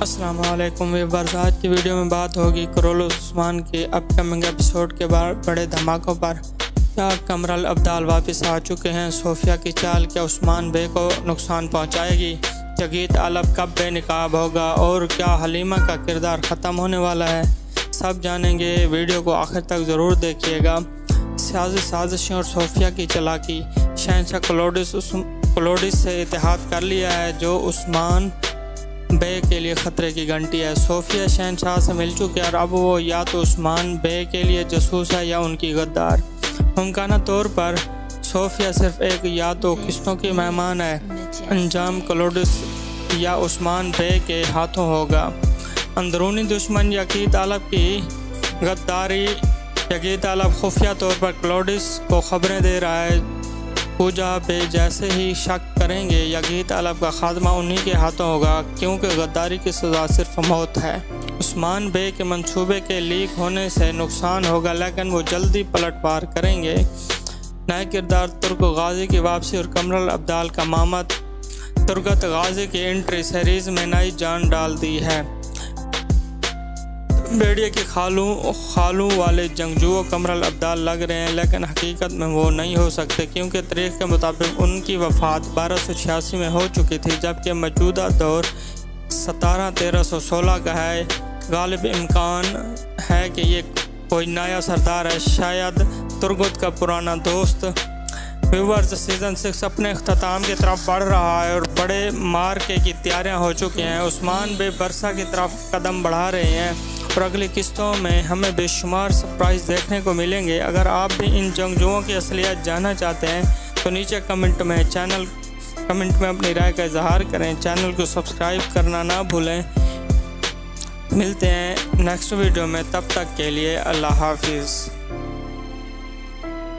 अस्सलाम वालेकुम व्यूअर्स। आज की वीडियो में बात होगी करोल उस्मान के अपकमिंग एपिसोड के बाद बड़े धमाकों पर। क्या कमरल अब्दाल वापस आ चुके हैं? सोफिया की चाल क्या उस्मान बे को नुकसान पहुंचाएगी? जगीत आलब कब बेनकाब होगा? और क्या हलीमा का किरदार ख़त्म होने वाला है? सब जानेंगे, वीडियो को आखिर तक ज़रूर देखिएगा। सियासी साजिशें और सोफिया की चालाकी। शहंशाह क्लोडिस से इत्तेहाद कर लिया है, जो उस्मान बे के लिए ख़तरे की घंटी है। सोफिया शहंशाह से मिल चुकी है और अब वो या तो उस्मान बे के लिए जासूस है या उनकी गद्दार। मुमकिन तौर पर सोफिया सिर्फ एक या तो किस्तों की मेहमान है। अंजाम क्लोडिस या उस्मान बे के हाथों होगा। अंदरूनी दुश्मन यकीत आलब की गद्दारी। यकीत आलब खुफिया तौर पर क्लोडिस को खबरें दे रहा है। पूजा बे जैसे ही शक करेंगे, यकीत आलब का खात्मा उन्हीं के हाथों होगा, क्योंकि गद्दारी की सज़ा सिर्फ मौत है। उस्मान बे के मंसूबे के लीक होने से नुकसान होगा, लेकिन वो जल्दी पलटवार करेंगे। नए किरदार तुर्क गाजी की वापसी और कमरल अब्दाल का मामा तुर्गत गाजी की एंट्री सीरीज़ में नई जान डाल दी है। भेड़िए के खालू वाले जंगजुओं कमरल अब्दाल लग रहे हैं, लेकिन हकीकत में वो नहीं हो सकते, क्योंकि तारीख के मुताबिक उनकी वफ़ात 1286 में हो चुकी थी, जबकि मौजूदा दौर 1316 का है। गालिब इम्कान है कि ये कोई नया सरदार है, शायद तुर्गत का पुराना दोस्त। व्यूअर्स, सीज़न 6 अपने अख्ताम की तरफ बढ़ रहा है और बड़े मार्के की तैयारियां हो चुकी हैं। उस्मान बे बरसा की तरफ कदम बढ़ा रहे हैं और अगली किस्तों में हमें बेशुमार सरप्राइज़ देखने को मिलेंगे। अगर आप भी इन जंगजुओं की असलियत जानना चाहते हैं तो नीचे कमेंट में अपनी राय का इजहार करें। चैनल को सब्सक्राइब करना ना भूलें। मिलते हैं नेक्स्ट वीडियो में, तब तक के लिए अल्लाह हाफिज़।